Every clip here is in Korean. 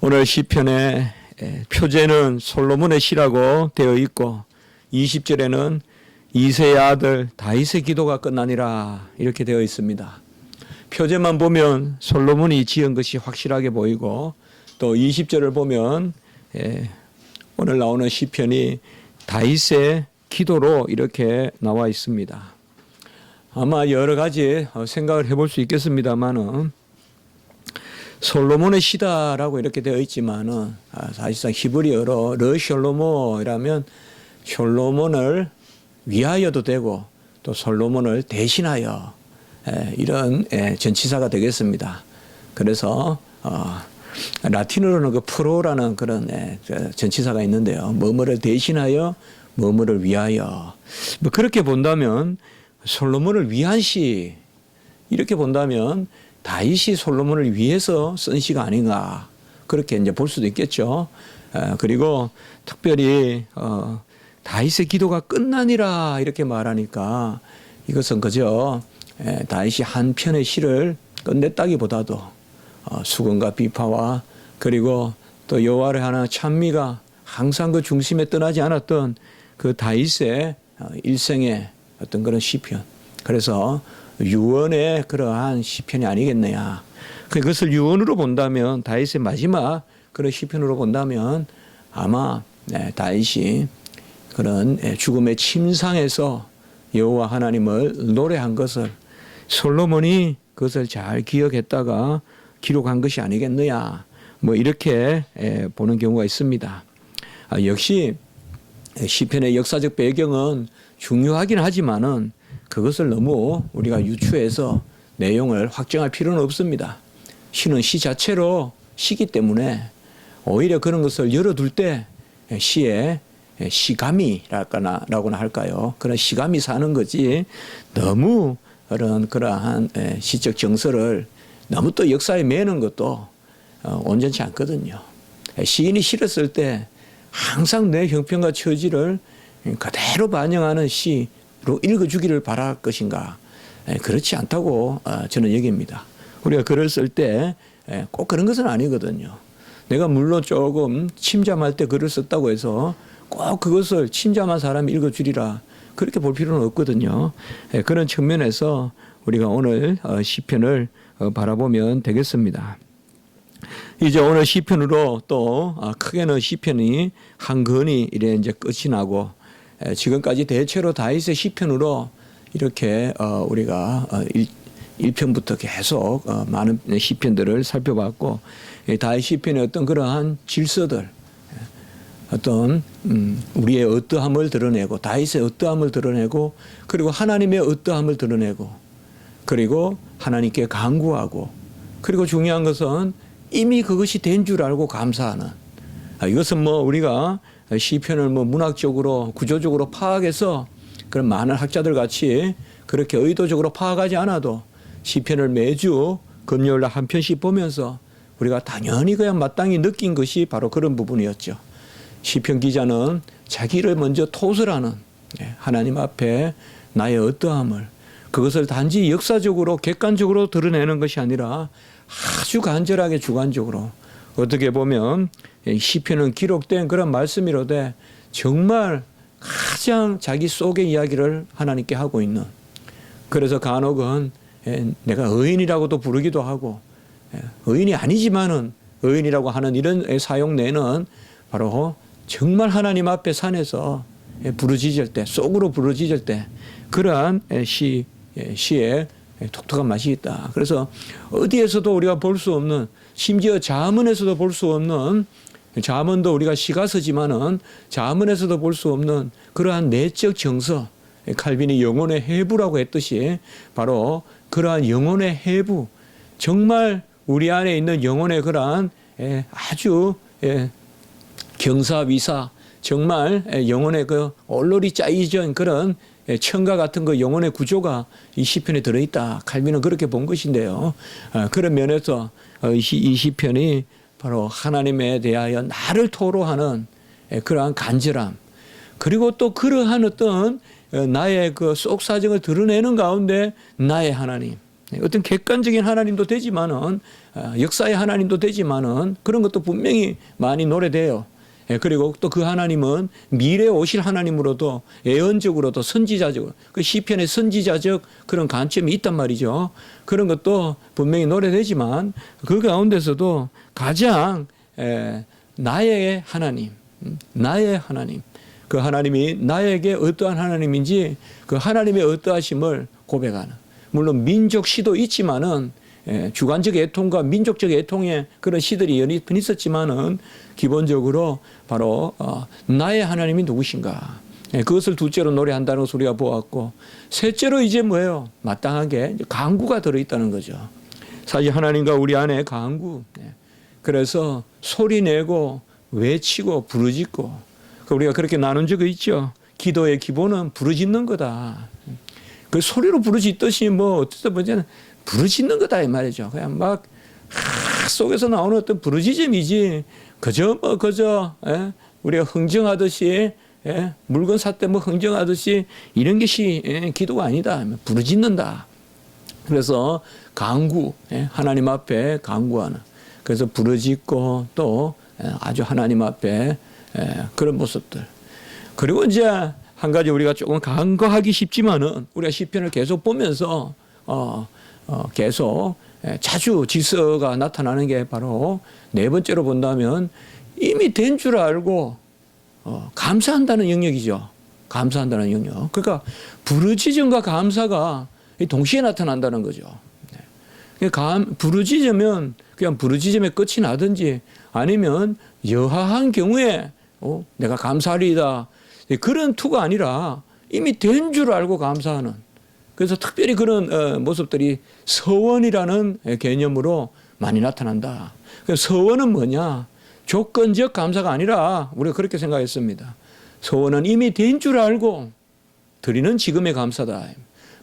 오늘 시편의 표제는 솔로몬의 시라고 되어 있고 20절에는 이새의 아들 다윗의 기도가 끝나니라 이렇게 되어 있습니다. 표제만 보면 솔로몬이 지은 것이 확실하게 보이고 또 20절을 보면 오늘 나오는 시편이 다윗의 기도로 이렇게 나와 있습니다. 아마 여러 가지 생각을 해볼 수 있겠습니다만은 솔로몬의 시다라고 이렇게 되어 있지만은 사실상 히브리어로 르솔로모이라면 솔로몬을 위하여도 되고 또 솔로몬을 대신하여 이런 전치사가 되겠습니다. 그래서 라틴어로는 그 프로라는 그런 전치사가 있는데요. 뭐뭐를 대신하여 뭐뭐를 위하여 뭐 그렇게 본다면 솔로몬을 위한 시 이렇게 본다면 다윗이 솔로몬을 위해서 쓴 시가 아닌가 그렇게 이제 볼 수도 있겠죠. 그리고 특별히 다윗의 기도가 끝나니라 이렇게 말하니까 이것은 그저 다윗이 한 편의 시를 끝냈다기보다도 수건과 비파와 그리고 또 여호와를 향한 찬미가 항상 그 중심에 떠나지 않았던 그 다윗의 일생의 어떤 그런 시편. 그래서 유언의 그러한 시편이 아니겠느냐. 그것을 유언으로 본다면 다윗의 마지막 그런 시편으로 본다면 아마 다윗이 그런 죽음의 침상에서 여호와 하나님을 노래한 것을 솔로몬이 그것을 잘 기억했다가 기록한 것이 아니겠느냐. 뭐 이렇게 보는 경우가 있습니다. 역시 시편의 역사적 배경은 중요하긴 하지만은 그것을 너무 우리가 유추해서 내용을 확정할 필요는 없습니다. 시는 시 자체로 시기 때문에 오히려 그런 것을 열어둘 때 시에 시감이라고나 할까요? 그런 시감이 사는 거지 너무 그러한 시적 정서를 너무 또 역사에 매는 것도 온전치 않거든요. 시인이 실었을 때 항상 내 형편과 처지를 그대로 반영하는 시로 읽어주기를 바랄 것인가? 그렇지 않다고 저는 여깁니다. 우리가 글을 쓸 때 꼭 그런 것은 아니거든요. 내가 물론 조금 침잠할 때 글을 썼다고 해서 꼭 그것을 침잠한 사람이 읽어주리라 그렇게 볼 필요는 없거든요. 그런 측면에서 우리가 오늘 시편을 바라보면 되겠습니다. 이제 오늘 시편으로 또 크게는 시편이 한 권이 이래 이제 끝이 나고 지금까지 대체로 다윗의 시편으로 이렇게 우리가 1편부터 계속 많은 시편들을 살펴봤고 다윗 시편의 어떤 그러한 질서들 어떤 우리의 어떠함을 드러내고 다윗의 어떠함을 드러내고 그리고 하나님의 어떠함을 드러내고 그리고 하나님께 간구하고 그리고 중요한 것은 이미 그것이 된 줄 알고 감사하는 이것은 뭐 우리가 시편을 뭐 문학적으로 구조적으로 파악해서 그런 많은 학자들 같이 그렇게 의도적으로 파악하지 않아도 시편을 매주 금요일날 한 편씩 보면서 우리가 당연히 그냥 마땅히 느낀 것이 바로 그런 부분이었죠. 시편 기자는 자기를 먼저 토설하는 하나님 앞에 나의 어떠함을 그것을 단지 역사적으로 객관적으로 드러내는 것이 아니라 아주 간절하게 주관적으로 어떻게 보면 시편은 기록된 그런 말씀이로되 정말 가장 자기 속의 이야기를 하나님께 하고 있는 그래서 간혹은 내가 의인이라고도 부르기도 하고 의인이 아니지만은 의인이라고 하는 이런 사용내는 바로 정말 하나님 앞에 산에서 부르짖을 때 속으로 부르짖을 때 그러한 시에 독특한 맛이 있다. 그래서 어디에서도 우리가 볼 수 없는 심지어 잠언에서도 볼 수 없는 잠언도 우리가 시가 쓰지만은 잠언에서도 볼 수 없는 그러한 내적 정서 칼빈이 영혼의 해부라고 했듯이 바로 그러한 영혼의 해부 정말 우리 안에 있는 영혼의 그러한 아주 경사위사 정말 영혼의 그 올로리 짜이전 그런 청과 같은 그 영혼의 구조가 이 시편에 들어있다. 칼빈은 그렇게 본 것인데요. 그런 면에서 이 시편이 바로 하나님에 대하여 나를 토로하는 그러한 간절함 그리고 또 그러한 어떤 나의 그 속 사정을 드러내는 가운데 나의 하나님 어떤 객관적인 하나님도 되지만은 역사의 하나님도 되지만은 그런 것도 분명히 많이 노래돼요. 그리고 또 그 하나님은 미래에 오실 하나님으로도 예언적으로도 선지자적, 그 시편의 선지자적 그런 관점이 있단 말이죠. 그런 것도 분명히 노래되지만 그 가운데서도 가장 나의 하나님, 나의 하나님, 그 하나님이 나에게 어떠한 하나님인지 그 하나님의 어떠하심을 고백하는, 물론 민족 시도 있지만은 주관적 애통과 민족적 애통의 그런 시들이 연이은 있었지만은 기본적으로 바로 나의 하나님이 누구신가, 그것을 둘째로 노래한다는 것을 우리가 보았고, 셋째로 이제 뭐예요? 마땅하게 강구가 들어있다는 거죠. 사실 하나님과 우리 안에 강구, 그래서 소리내고 외치고 부르짖고, 우리가 그렇게 나눈 적이 있죠. 기도의 기본은 부르짖는 거다. 그 소리로 부르짖듯이 뭐 어쨌든 뭐냐면 부르짖는 거다 이 말이죠. 그냥 막 속에서 나오는 어떤 부르짖음이지 그저 우리가 흥정하듯이 물건 샀대 뭐 흥정하듯이 이런 것이 기도가 아니다. 부르짖는다. 그래서 강구, 하나님 앞에 강구하는, 그래서 부르짖고 또 아주 하나님 앞에 그런 모습들. 그리고 이제 한 가지 우리가 조금 간과하기 쉽지만은 우리가 시편을 계속 보면서 계속 자주 질서가 나타나는 게 바로 네 번째로 본다면 이미 된 줄 알고 감사한다는 영역이죠. 감사한다는 영역. 그러니까 부르짖음과 감사가 동시에 나타난다는 거죠. 부르짖으면 그냥 부르짖음의 끝이 나든지 아니면 여하한 경우에 내가 감사하리이다. 그런 투가 아니라 이미 된 줄 알고 감사하는. 그래서 특별히 그런 모습들이 서원이라는 개념으로 많이 나타난다. 서원은 뭐냐? 조건적 감사가 아니라 우리가 그렇게 생각했습니다. 서원은 이미 된 줄 알고 드리는 지금의 감사다.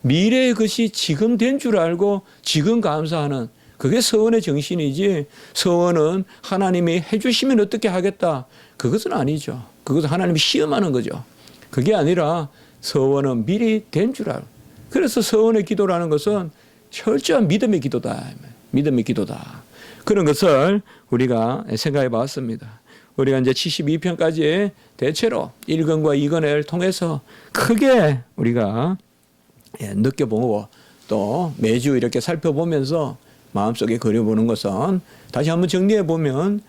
미래의 것이 지금 된 줄 알고 지금 감사하는, 그게 서원의 정신이지, 서원은 하나님이 해주시면 어떻게 하겠다, 그것은 아니죠. 그것은 하나님이 시험하는 거죠. 그게 아니라 서원은 미리 된 줄 알고, 그래서 서원의 기도라는 것은 철저한 믿음의 기도다. 믿음의 기도다. 그런 것을 우리가 생각해 봤습니다. 우리가 이제 72편까지 대체로 1권과 2권을 통해서 크게 우리가 느껴보고 또 매주 이렇게 살펴보면서 마음속에 그려보는 것은, 다시 한번 정리해 보면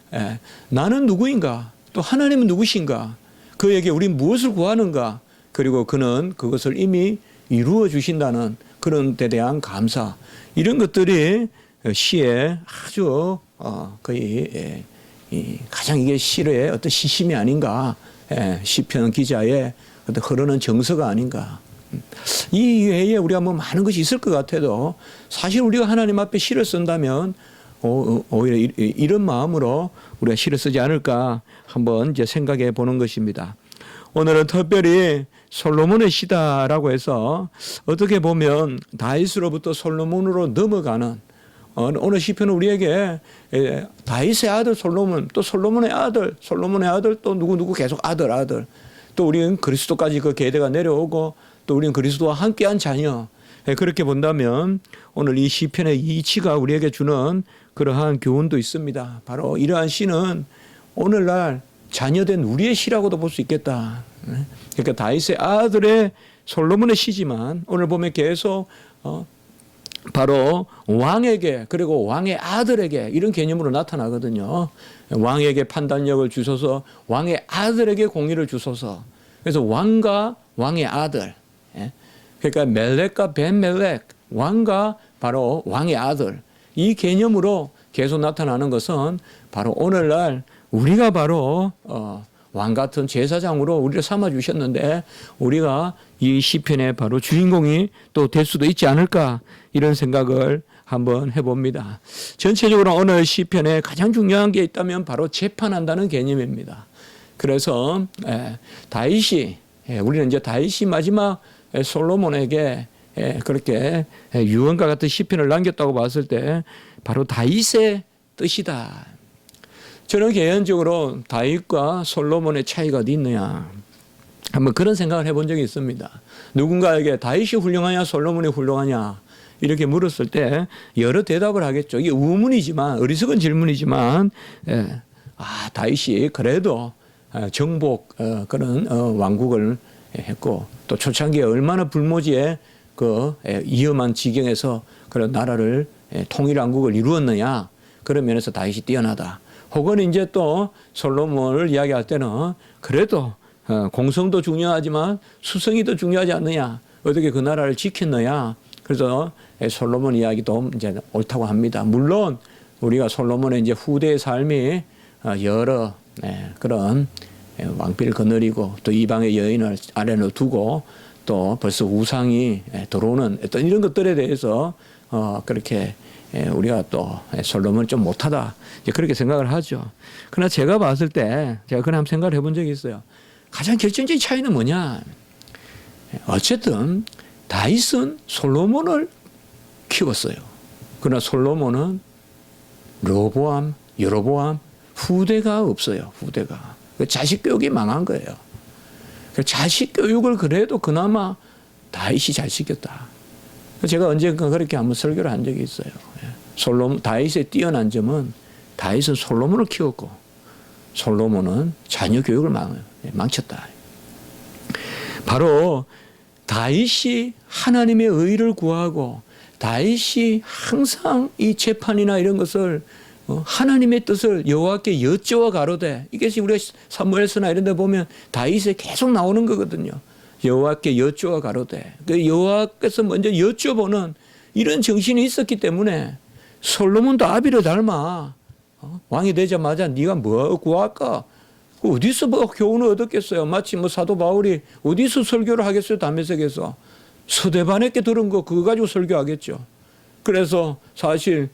나는 누구인가, 또 하나님은 누구신가, 그에게 우린 무엇을 구하는가, 그리고 그는 그것을 이미 이루어 주신다는 그런 데 대한 감사, 이런 것들이 시에 아주 거의 가장 이게 시의 어떤 시심이 아닌가, 시편 기자의 어떤 흐르는 정서가 아닌가. 이 외에 우리가 뭐 많은 것이 있을 것 같아도 사실 우리가 하나님 앞에 시를 쓴다면 오히려 이런 마음으로 우리가 시를 쓰지 않을까 한번 이제 생각해 보는 것입니다. 오늘은 특별히 솔로몬의 시다라고 해서 어떻게 보면 다윗으로부터 솔로몬으로 넘어가는, 오늘 시편은 우리에게 다윗의 아들 솔로몬, 또 솔로몬의 아들 또 누구 계속 아들, 또 우리는 그리스도까지 그 계대가 내려오고 또 우리는 그리스도와 함께한 자녀, 그렇게 본다면 오늘 이 시편의 이치가 우리에게 주는 그러한 교훈도 있습니다. 바로 이러한 시는 오늘날 자녀된 우리의 시라고도 볼 수 있겠다. 그러니까 다윗의 아들의 솔로몬의 시지만 오늘 보면 계속 바로 왕에게, 그리고 왕의 아들에게 이런 개념으로 나타나거든요. 왕에게 판단력을 주소서, 왕의 아들에게 공의를 주소서. 그래서 왕과 왕의 아들, 그러니까 멜렉과 벤멜렉, 왕과 바로 왕의 아들, 이 개념으로 계속 나타나는 것은 바로 오늘날 우리가 바로 왕 같은 제사장으로 우리를 삼아 주셨는데 우리가 이 시편의 바로 주인공이 또 될 수도 있지 않을까, 이런 생각을 한번 해봅니다. 전체적으로 오늘 시편에 가장 중요한 게 있다면 바로 재판한다는 개념입니다. 그래서 다윗이, 우리는 이제 다윗이 마지막 솔로몬에게 그렇게 유언과 같은 시편을 남겼다고 봤을 때 바로 다윗의 뜻이다. 저는 개인적으로 다윗과 솔로몬의 차이가 어디 있느냐, 한번 그런 생각을 해본 적이 있습니다. 누군가에게 다윗이 훌륭하냐 솔로몬이 훌륭하냐, 이렇게 물었을 때 여러 대답을 하겠죠. 이게 우문이지만 어리석은 질문이지만 다윗이 그래도 정복 그런 왕국을 했고 또 초창기에 얼마나 불모지에 그 위험한 지경에서 그런 나라를 통일 왕국을 이루었느냐 그런 면에서 다윗이 뛰어나다. 혹은 이제 또 솔로몬을 이야기할 때는 그래도 공성도 중요하지만 수성이 더 중요하지 않느냐 어떻게 그 나라를 지켰느냐 그래서 솔로몬 이야기도 이제 옳다고 합니다. 물론 우리가 솔로몬의 이제 후대의 삶이 여러 그런 왕비를 거느리고 또 이방의 여인을 아래로 두고 또 벌써 우상이 들어오는 어떤 이런 것들에 대해서 그렇게 우리가 또 솔로몬은 좀 못하다 그렇게 생각을 하죠. 그러나 제가 봤을 때 제가 그냥 한번 생각을 해본 적이 있어요. 가장 결정적인 차이는 뭐냐? 어쨌든 다윗은 솔로몬을 키웠어요. 그러나 솔로몬은 르호보암, 여로보암 후대가 없어요. 후대가. 자식 교육이 망한 거예요. 자식 교육을 그래도 그나마 다윗이 잘 시켰다. 제가 언젠가 그렇게 한번 설교를 한 적이 있어요. 다윗의 뛰어난 점은 다윗은 솔로몬을 키웠고 솔로몬은 자녀 교육을 망쳤다. 바로 다윗이 하나님의 의를 구하고 다윗이 항상 이 재판이나 이런 것을 하나님의 뜻을 여호와께 여쭈어 가로되 이것이 우리가 사무엘서나 이런 데 보면 다윗에 계속 나오는 거거든요. 여호와께 여쭈어 가로되 그 여호와께서 먼저 여쭈어보는 이런 정신이 있었기 때문에 솔로몬도 아비를 닮아 왕이 되자마자 네가 뭐 구할까? 어디서 뭐 교훈을 얻었겠어요? 마치 뭐 사도 바울이 어디서 설교를 하겠어요? 다메섹에서 스데반에게 들은 거 그거 가지고 설교하겠죠. 그래서 사실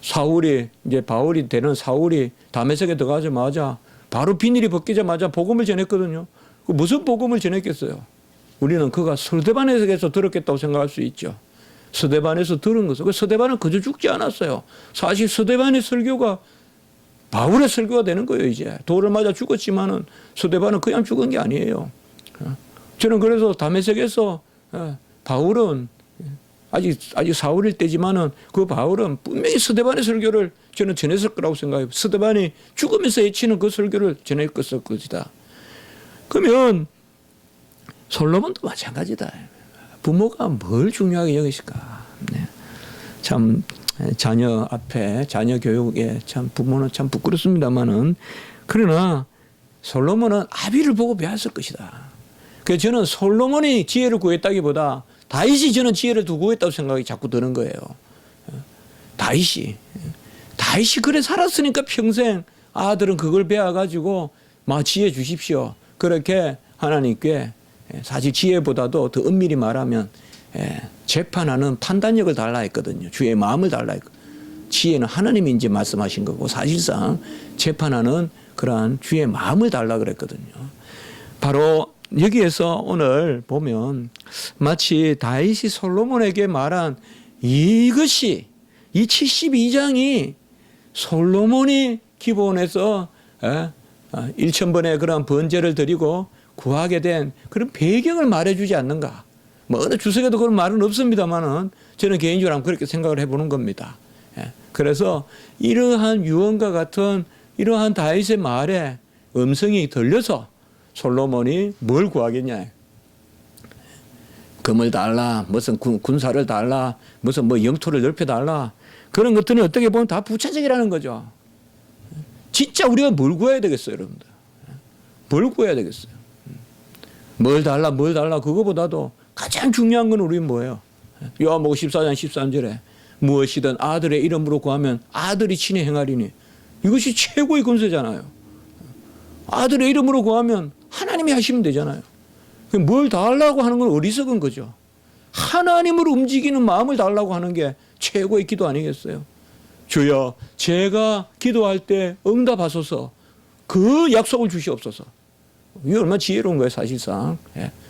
사울이 이제 바울이 되는 사울이 다메섹에 들어가자마자 바로 비닐이 벗기자마자 복음을 전했거든요. 그 무슨 복음을 전했겠어요? 우리는 그가 스데반에서 들었겠다고 생각할 수 있죠. 스데반에서 들은 것은 그 스데반은 그저 죽지 않았어요. 사실 스데반의 설교가 바울의 설교가 되는 거예요. 이제 돌을 맞아 죽었지만은 스데반은 그냥 죽은 게 아니에요. 저는 그래서 다메섹에서 바울은 아직 사울일 때지만은 그 바울은 분명히 스데반의 설교를 저는 전했을 거라고 생각해요. 스데반이 죽으면서 외치는 그 설교를 전했을 것이다. 그러면 솔로몬도 마찬가지다. 부모가 뭘 중요하게 여기실까? 참 자녀 앞에 자녀 교육에 참 부모는 참 부끄럽습니다만은 그러나 솔로몬은 아비를 보고 배웠을 것이다. 그래서 저는 솔로몬이 지혜를 구했다기보다 다윗이 저는 지혜를 더 구했다고 생각이 자꾸 드는 거예요. 다윗이 그래 살았으니까 평생 아들은 그걸 배워가지고 막 지혜 주십시오. 그렇게 하나님께 사실 지혜보다도 더 엄밀히 말하면 재판하는 판단력을 달라 했거든요. 주의 마음을 달라 했거든요. 지혜는 하나님이 이제 말씀하신 거고 사실상 재판하는 그러한 주의 마음을 달라 그랬거든요. 바로 여기에서 오늘 보면 마치 다윗이 솔로몬에게 말한 이것이 이 72장이 솔로몬이 기본에서 1000번의 그런 번제를 드리고 구하게 된 그런 배경을 말해주지 않는가. 뭐 어느 주석에도 그런 말은 없습니다만은 저는 개인적으로 그렇게 생각을 해보는 겁니다. 그래서 이러한 유언과 같은 이러한 다윗의 말에 음성이 들려서 솔로몬이 뭘 구하겠냐. 금을 달라, 무슨 군사를 달라, 무슨 뭐 영토를 넓혀달라. 그런 것들은 어떻게 보면 다 부차적이라는 거죠. 진짜 우리가 뭘 구해야 되겠어요, 여러분들? 뭘 구해야 되겠어요? 뭘 달라, 그거보다도 가장 중요한 건 우리는 뭐예요? 요한복음 14장 13절에 무엇이든 아들의 이름으로 구하면 아들이 친히 행하리니 이것이 최고의 권세잖아요. 아들의 이름으로 구하면 하나님이 하시면 되잖아요. 뭘 달라고 하는 건 어리석은 거죠. 하나님으로 움직이는 마음을 달라고 하는 게 최고의 기도 아니겠어요? 주여 제가 기도할 때 응답하소서 그 약속을 주시옵소서. 이게 얼마나 지혜로운 거예요 사실상.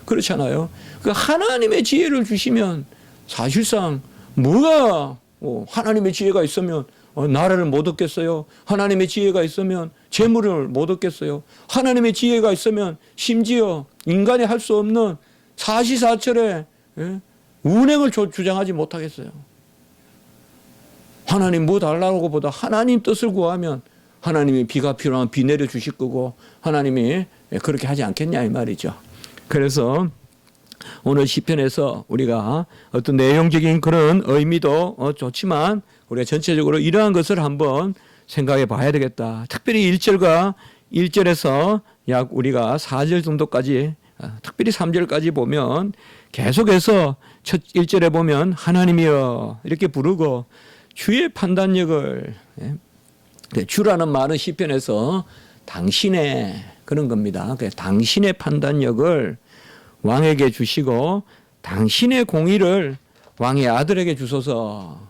그렇잖아요. 그 하나님의 지혜를 주시면 사실상 뭐가 하나님의 지혜가 있으면 나라를 못 얻겠어요. 하나님의 지혜가 있으면 재물을 못 얻겠어요. 하나님의 지혜가 있으면 심지어 인간이 할 수 없는 사시사철에 운행을 주장하지 못하겠어요. 하나님 뭐 달라고 보다 하나님 뜻을 구하면 하나님이 비가 필요하면 비 내려주실 거고 하나님이 그렇게 하지 않겠냐 이 말이죠. 그래서 오늘 시편에서 우리가 어떤 내용적인 그런 의미도 좋지만 우리가 전체적으로 이러한 것을 한번 생각해 봐야 되겠다. 특별히 1절과 1절에서 약 우리가 4절 정도까지 특별히 3절까지 보면 계속해서 첫 1절에 보면 하나님이여 이렇게 부르고 주의 판단력을 주라는 말은 시편에서 당신의 그런 겁니다. 당신의 판단력을 왕에게 주시고 당신의 공의를 왕의 아들에게 주소서.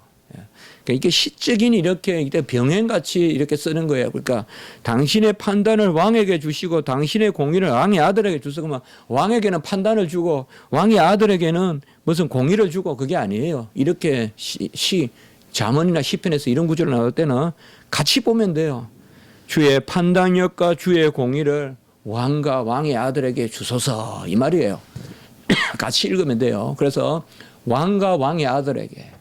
그러니까 이게 시적인 이렇게 병행같이 이렇게 쓰는 거예요. 그러니까 당신의 판단을 왕에게 주시고 당신의 공의를 왕의 아들에게 주소서. 그러면 왕에게는 판단을 주고 왕의 아들에게는 무슨 공의를 주고 그게 아니에요. 이렇게 잠언이나 시편에서 이런 구절을 나올 때는 같이 보면 돼요. 주의 판단력과 주의 공의를 왕과 왕의 아들에게 주소서 이 말이에요. 같이 읽으면 돼요. 그래서 왕과 왕의 아들에게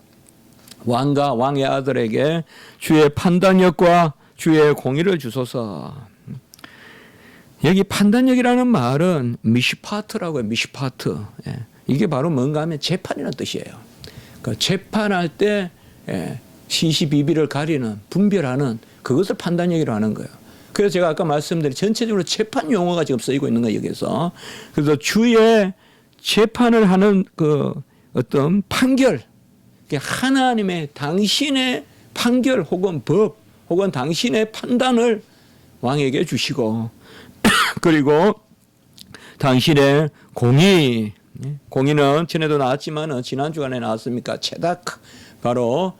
주의 판단력과 주의 공의를 주소서. 여기 판단력이라는 말은 미시파트라고 해요. 미시파트. 이게 바로 뭔가 하면 재판이라는 뜻이에요. 그러니까 재판할 때 시시비비를 가리는 분별하는 그것을 판단력이라고 하는 거예요. 그래서 제가 아까 말씀드린 전체적으로 재판 용어가 지금 쓰이고 있는 거예요, 여기서. 그래서 주의 재판을 하는 그 어떤 판결, 하나님의 당신의 판결 혹은 법 혹은 당신의 판단을 왕에게 주시고 그리고 당신의 공의는 전에도 나왔지만 지난 주간에 나왔습니까? 체닥, 바로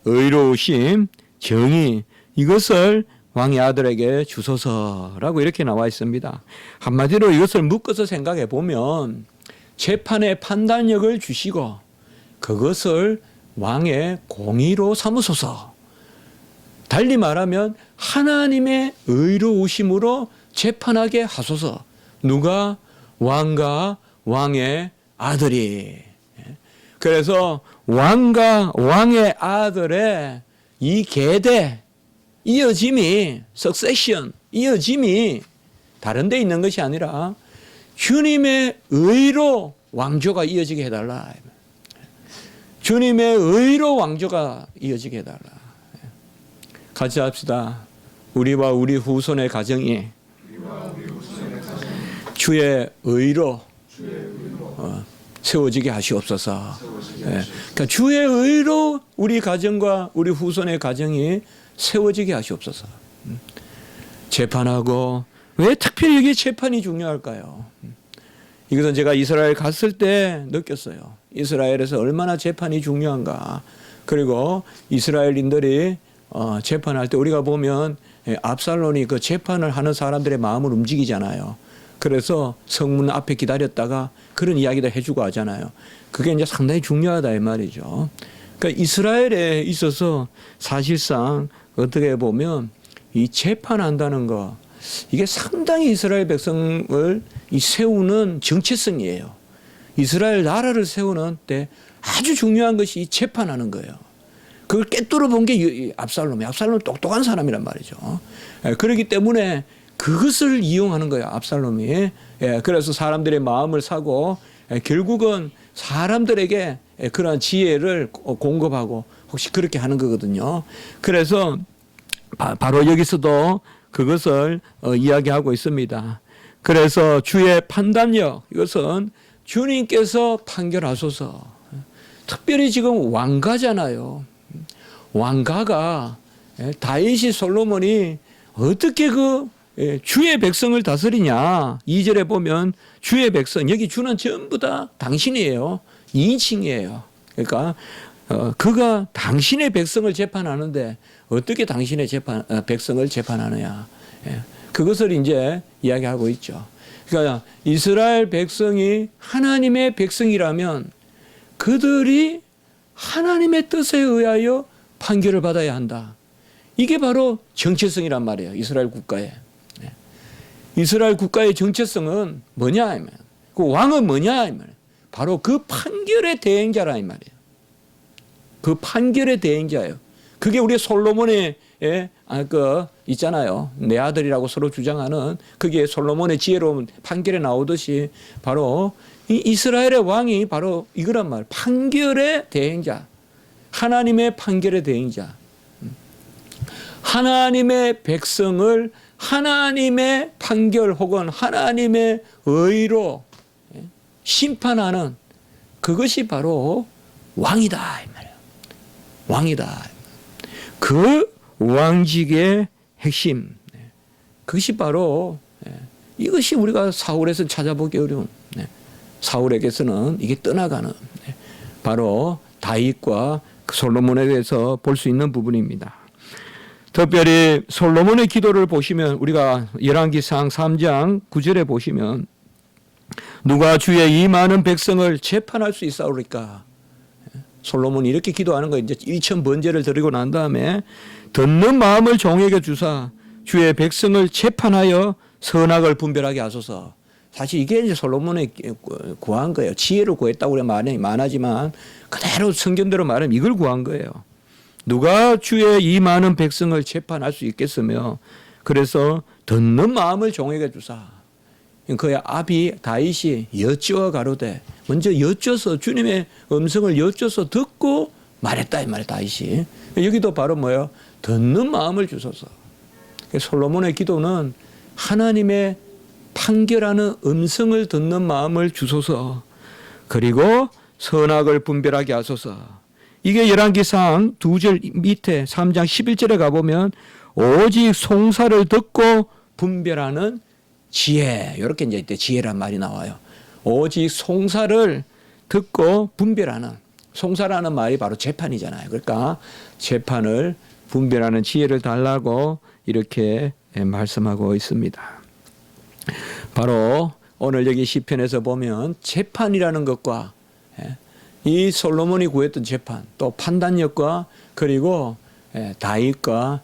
의로우심, 정의 이것을 왕의 아들에게 주소서라고 이렇게 나와 있습니다. 한마디로 이것을 묶어서 생각해 보면 재판의 판단력을 주시고 그것을 왕의 공의로 삼으소서. 달리 말하면 하나님의 의로우심으로 재판하게 하소서. 누가? 왕과 왕의 아들이. 그래서 왕과 왕의 아들의 이 계대 이어짐이 이어짐이 다른 데 있는 것이 아니라 주님의 의로 왕조가 이어지게 해달라. 주님의 의로 왕조가 이어지게 해달라. 같이 합시다. 우리와 우리 후손의 가정이 주의 의로 세워지게 하시옵소서. 그러니까 주의 의로 우리 가정과 우리 후손의 가정이 세워지게 하시옵소서. 재판하고 왜 특별히 여기 재판이 중요할까요? 이것은 제가 이스라엘 갔을 때 느꼈어요. 이스라엘에서 얼마나 재판이 중요한가. 그리고 이스라엘인들이 재판할 때 우리가 보면 압살롬이 그 재판을 하는 사람들의 마음을 움직이잖아요. 그래서 성문 앞에 기다렸다가 그런 이야기도 해주고 하잖아요. 그게 이제 상당히 중요하다 이 말이죠. 그러니까 이스라엘에 있어서 사실상 어떻게 보면 이 재판한다는 거 이게 상당히 이스라엘 백성을 세우는 정체성이에요. 이스라엘 나라를 세우는 때 아주 중요한 것이 이 재판하는 거예요. 그걸 깨뚫어 본 게 압살롬이에요. 압살롬은 똑똑한 사람이란 말이죠. 그렇기 때문에 그것을 이용하는 거예요. 압살롬이. 그래서 사람들의 마음을 사고 결국은 사람들에게 그런 지혜를 공급하고 혹시 그렇게 하는 거거든요. 그래서 바로 여기서도 그것을 이야기하고 있습니다. 그래서 주의 판단력 이것은 주님께서 판결하소서. 특별히 지금 왕가잖아요. 왕가가 다윗이 솔로몬이 어떻게 그 주의 백성을 다스리냐. 2절에 보면 주의 백성 여기 주는 전부 다 당신이에요. 2인칭이에요. 그러니까 그가 당신의 백성을 재판하는데 어떻게 당신의 백성을 재판하느냐. 그것을 이제 이야기하고 있죠. 그러니까 이스라엘 백성이 하나님의 백성이라면 그들이 하나님의 뜻에 의하여 판결을 받아야 한다. 이게 바로 정체성이란 말이에요. 이스라엘 국가의. 이스라엘 국가의 정체성은 뭐냐 하면 그 왕은 뭐냐 하면 바로 그 판결의 대행자라 이 말이에요. 그 판결의 대행자예요. 그게 우리 솔로몬의 있잖아요. 내 아들이라고 서로 주장하는 그게 솔로몬의 지혜로운 판결에 나오듯이 바로 이 이스라엘의 왕이 바로 이거란 말. 판결의 대행자. 하나님의 판결의 대행자. 하나님의 백성을 하나님의 판결 혹은 하나님의 의로 심판하는 그것이 바로 왕이다 이 말이에요. 왕이다. 그 왕직의 핵심. 그것이 바로 이것이 우리가 사울에서 찾아보기 어려운 사울에게서는 이게 떠나가는 바로 다윗과 솔로몬에 대해서 볼 수 있는 부분입니다. 특별히 솔로몬의 기도를 보시면 우리가 열왕기상 3장 9절에 보시면 누가 주의 이 많은 백성을 재판할 수 있사오리까. 솔로몬이 이렇게 기도하는 거예요. 이제 1천 번제를 드리고 난 다음에 듣는 마음을 종에게 주사 주의 백성을 재판하여 선악을 분별하게 하소서. 사실 이게 이제 솔로몬이 구한 거예요. 지혜를 구했다고 그래 말하지만 그대로 성경대로 말하면 이걸 구한 거예요. 누가 주의 이 많은 백성을 재판할 수 있겠으며 그래서 듣는 마음을 종에게 주사. 그의 아비 다윗이 여쭈어 가로되 먼저 여쭈어서 주님의 음성을 여쭈어서 듣고 말했다 이 말이에요. 다윗이. 여기도 바로 뭐예요? 듣는 마음을 주소서. 솔로몬의 기도는 하나님의 판결하는 음성을 듣는 마음을 주소서. 그리고 선악을 분별하게 하소서. 이게 열왕기상 2절 밑에 3장 11절에 가보면 오직 송사를 듣고 분별하는 지혜. 이렇게 이제 이때 지혜란 말이 나와요. 오직 송사를 듣고 분별하는. 송사라는 말이 바로 재판이잖아요. 그러니까 재판을 분별하는 지혜를 달라고 이렇게 말씀하고 있습니다. 바로 오늘 여기 시편에서 보면 재판이라는 것과 이 솔로몬이 구했던 재판 또 판단력과 그리고 다윗과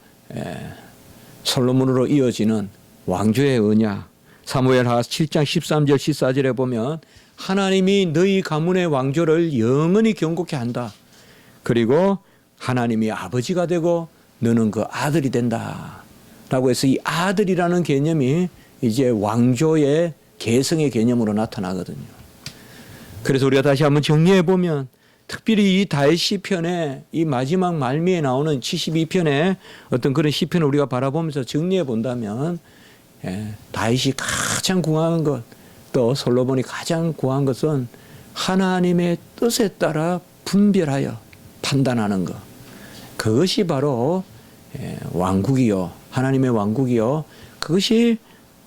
솔로몬으로 이어지는 왕조의 언약 사무엘하 7장 13절 14절에 보면 하나님이 너희 가문의 왕조를 영원히 경고케 한다. 그리고 하나님이 아버지가 되고 너는 그 아들이 된다. 라고 해서 이 아들이라는 개념이 이제 왕조의 계승의 개념으로 나타나거든요. 그래서 우리가 다시 한번 정리해 보면 특별히 이 다윗 시편의 이 마지막 말미에 나오는 72편의 어떤 그런 시편을 우리가 바라보면서 정리해 본다면 다윗이 가장 구한 것 또 솔로몬이 가장 구한 것은 하나님의 뜻에 따라 분별하여 판단하는 것. 그것이 바로 왕국이요. 하나님의 왕국이요. 그것이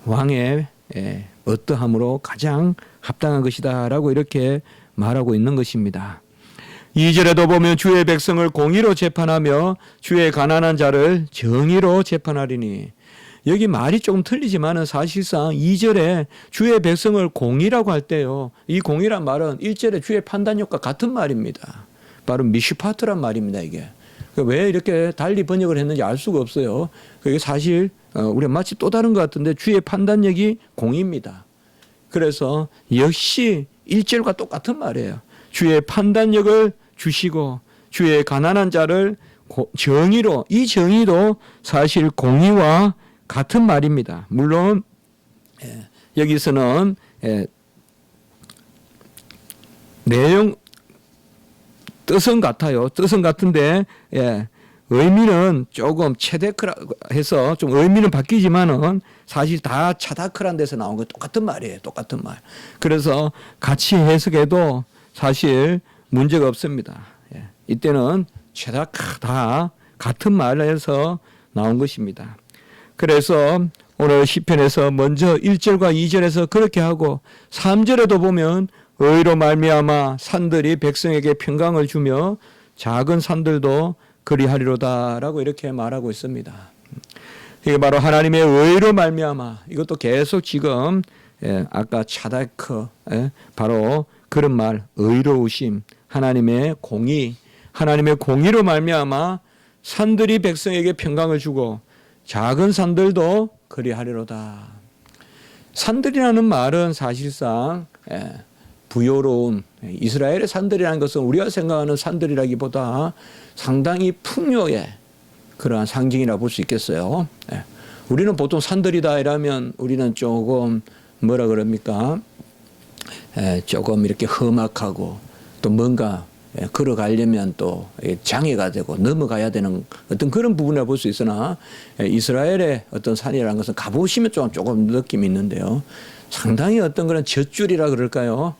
왕의 어떠함으로 가장 합당한 것이다 라고 이렇게 말하고 있는 것입니다. 2절에도 보면 주의 백성을 공의로 재판하며 주의 가난한 자를 정의로 재판하리니 여기 말이 조금 틀리지만 사실상 2절에 주의 백성을 공의라고 할 때요. 이 공의란 말은 1절에 주의 판단력과 같은 말입니다. 바로 미슈파트란 말입니다. 이게. 왜 이렇게 달리 번역을 했는지 알 수가 없어요. 그게 사실 우리가 마치 또 다른 것 같은데 주의 판단력이 공의입니다. 그래서 역시 1절과 똑같은 말이에요. 주의 판단력을 주시고 주의 가난한 자를 정의로 이 정의도 사실 공의와 같은 말입니다. 물론 여기서는 내용 뜻은 같아요. 뜻은 같은데 의미는 조금 체데크라 해서 좀 의미는 바뀌지만은 사실 다 차다크란 데서 나온 거 똑같은 말이에요. 똑같은 말. 그래서 같이 해석해도 사실 문제가 없습니다. 이때는 체다크 다 같은 말에서 나온 것입니다. 그래서 오늘 시편에서 먼저 1절과 2절에서 그렇게 하고 3절에도 보면 의로 말미암아 산들이 백성에게 평강을 주며 작은 산들도 그리하리로다라고 이렇게 말하고 있습니다. 이게 바로 하나님의 의로 말미암아 이것도 계속 지금 아까 차다크 바로 그런 말 의로우심 하나님의 공의 하나님의 공의로 말미암아 산들이 백성에게 평강을 주고 작은 산들도 그리하리로다. 산들이라는 말은 사실상 부요로움, 이스라엘의 산들이라는 것은 우리가 생각하는 산들이라기보다 상당히 풍요의 그러한 상징이라고 볼 수 있겠어요. 우리는 보통 산들이다 이러면 우리는 조금 뭐라 그럽니까? 조금 이렇게 험악하고 또 뭔가 걸어가려면 또 장애가 되고 넘어가야 되는 어떤 그런 부분이라 볼 수 있으나 이스라엘의 어떤 산이라는 것은 가보시면 조금 느낌이 있는데요. 상당히 어떤 그런 젖줄이라 그럴까요?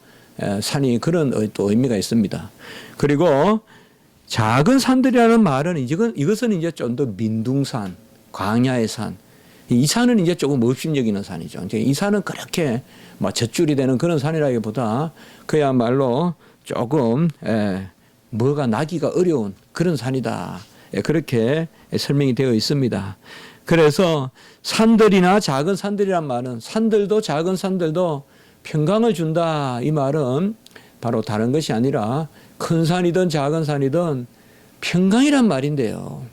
산이 그런 또 의미가 있습니다. 그리고 작은 산들이라는 말은 이것은 이제 좀 더 민둥산, 광야의 산. 이 산은 이제 조금 업신여기는 산이죠. 이 산은 그렇게 뭐 젖줄이 되는 그런 산이라기보다 그야말로 조금 뭐가 나기가 어려운 그런 산이다. 그렇게 설명이 되어 있습니다. 그래서 산들이나 작은 산들이란 말은 산들도 작은 산들도 평강을 준다. 이 말은 바로 다른 것이 아니라 큰 산이든 작은 산이든 평강이란 말인데요.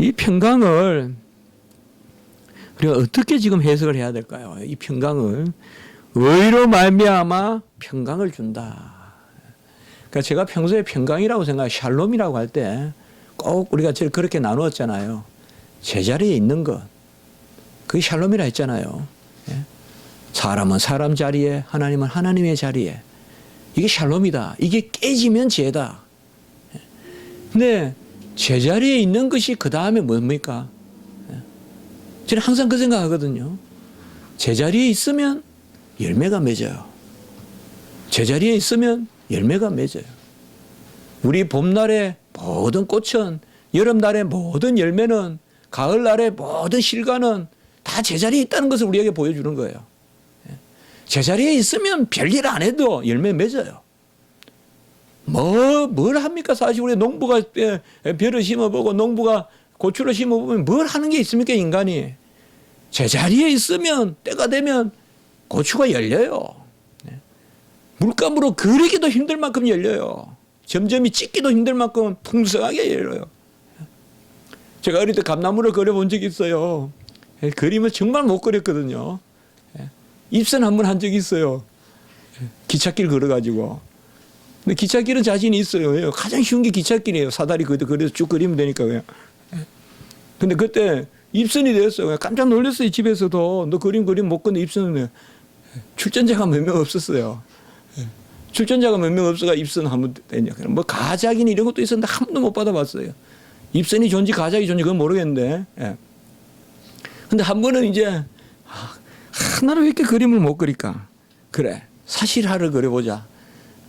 이 평강을 우리가 어떻게 지금 해석을 해야 될까요? 이 평강을 의로 말미암아 평강을 준다. 그러니까 제가 평소에 평강이라고 생각해요. 샬롬이라고 할 때 꼭 우리가 그렇게 나누었잖아요. 제자리에 있는 것. 그게 샬롬이라 했잖아요. 사람은 사람 자리에, 하나님은 하나님의 자리에. 이게 샬롬이다. 이게 깨지면 죄다. 근데 제자리에 있는 것이 그 다음에 뭡니까? 저는 항상 그 생각하거든요. 제자리에 있으면 열매가 맺어요. 제자리에 있으면 열매가 맺어요. 우리 봄날의 모든 꽃은, 여름날의 모든 열매는, 가을날의 모든 실과는 다 제자리에 있다는 것을 우리에게 보여주는 거예요. 제자리에 있으면 별일 안 해도 열매 맺어요. 뭘 합니까? 사실 우리 농부가 벼를 심어보고 농부가 고추를 심어보면 뭘 하는 게 있습니까? 인간이. 제자리에 있으면 때가 되면 고추가 열려요. 물감으로 그리기도 힘들 만큼 열려요. 점점이 찍기도 힘들 만큼 풍성하게 열려요. 제가 어릴 때 감나무를 그려본 적이 있어요. 그림을 정말 못 그렸거든요. 입선 한 번 한 적이 있어요. 기찻길 걸어가지고. 근데 기찻길은 자신이 있어요. 가장 쉬운 게 기찻길이에요. 사다리 그려서 쭉 그리면 되니까 그냥. 근데 그때 입선이 됐어요. 깜짝 놀랐어요. 집에서도. 너 그림 못 끝내 입선은. 출전자가 몇 명 없었어요. 출전자가 몇 명 없어가 입선 한번 되냐. 뭐 가작이니 이런 것도 있었는데 한 번도 못 받아봤어요. 입선이 좋은지 가작이 좋은지 그건 모르겠는데. 근데 한 번은 이제 나는 왜 이렇게 그림을 못 그릴까? 그래. 사실화를 그려보자.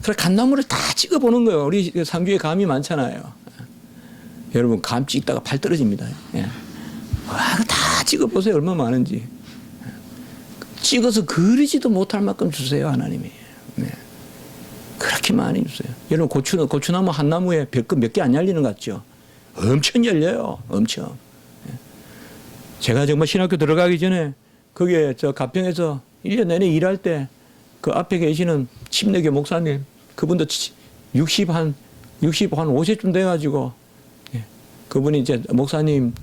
그래, 감나무를 다 찍어보는 거예요. 우리 상주에 감이 많잖아요. 여러분, 감 찍다가 발 떨어집니다. 다 찍어보세요. 얼마나 많은지. 찍어서 그리지도 못할 만큼 주세요, 하나님이. 그렇게 많이 주세요. 여러분, 고추나무 한 나무에 몇 개 안 열리는 것 같죠? 엄청 열려요. 엄청. 제가 정말 신학교 들어가기 전에 거기에 저 가평에서 1년 내내 일할 때 그 앞에 계시는 침례교 목사님, 그분도 60 한 50쯤 돼가지고, 그분이 이제 목사님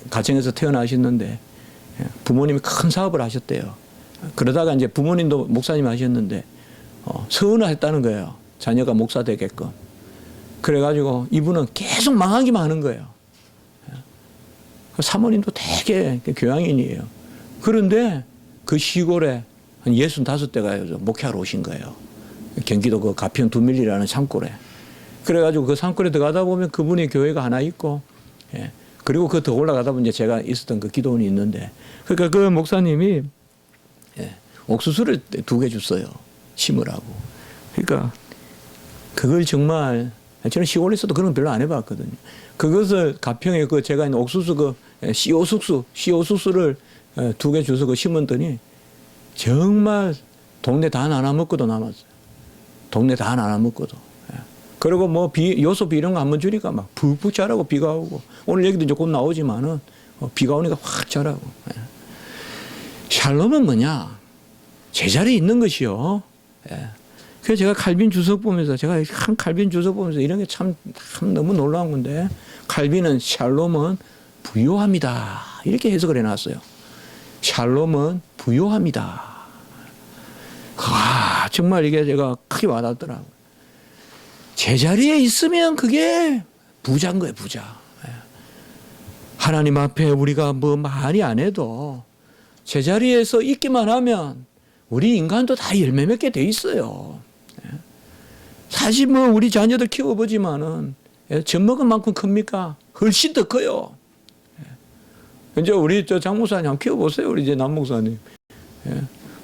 가정에서 태어나셨는데, 부모님이 큰 사업을 하셨대요. 그러다가 이제 부모님도 목사님 하셨는데, 서운을 했다는 거예요. 자녀가 목사 되게끔. 그래가지고 이분은 계속 망하기만 하는 거예요. 사모님도 되게 교양인이에요. 그런데 그 시골에 한 65대가 목회하러 오신 거예요. 경기도 그 가평 두밀리라는 산골에. 그래가지고 그 산골에 들어가다 보면 그분의 교회가 하나 있고, 그리고 그 더 올라가다 보면 이제 제가 있었던 그 기도원이 있는데, 그러니까 그 목사님이 옥수수를 2개 줬어요. 심으라고. 그러니까 그걸 정말, 저는 시골에서도 그런 거 별로 안 해봤거든요. 그것을 가평에 그 제가 있는 옥수수 그 씨오숙수를 2개 줘서 그 심었더니 정말 동네 다 나눠 먹고도 남았어요. 동네 다 나눠 먹고도. 그리고 뭐 요소비 이런 거 한번 주니까 막 푹푹 자라고 비가 오고. 오늘 얘기도 이제 곧 나오지만은 비가 오니까 확 자라고. 샬롬은 뭐냐? 제자리에 있는 것이요. 그래서 제가 칼빈 주석 보면서 이런 게 참 너무 놀라운 건데, 칼빈은 샬롬은 부요합니다. 이렇게 해석을 해놨어요. 샬롬은 부요합니다. 정말 이게 제가 크게 와닿더라고요. 제자리에 있으면 그게 부자인 거예요, 부자. 하나님 앞에 우리가 뭐 많이 안 해도 제자리에서 있기만 하면 우리 인간도 다 열매 맺게 돼 있어요. 사실 뭐 우리 자녀들 키워보지만은 젖먹은 만큼 큽니까? 훨씬 더 커요. 이제 우리 저 장목사님 한번 키워보세요. 우리 이제 남목사님.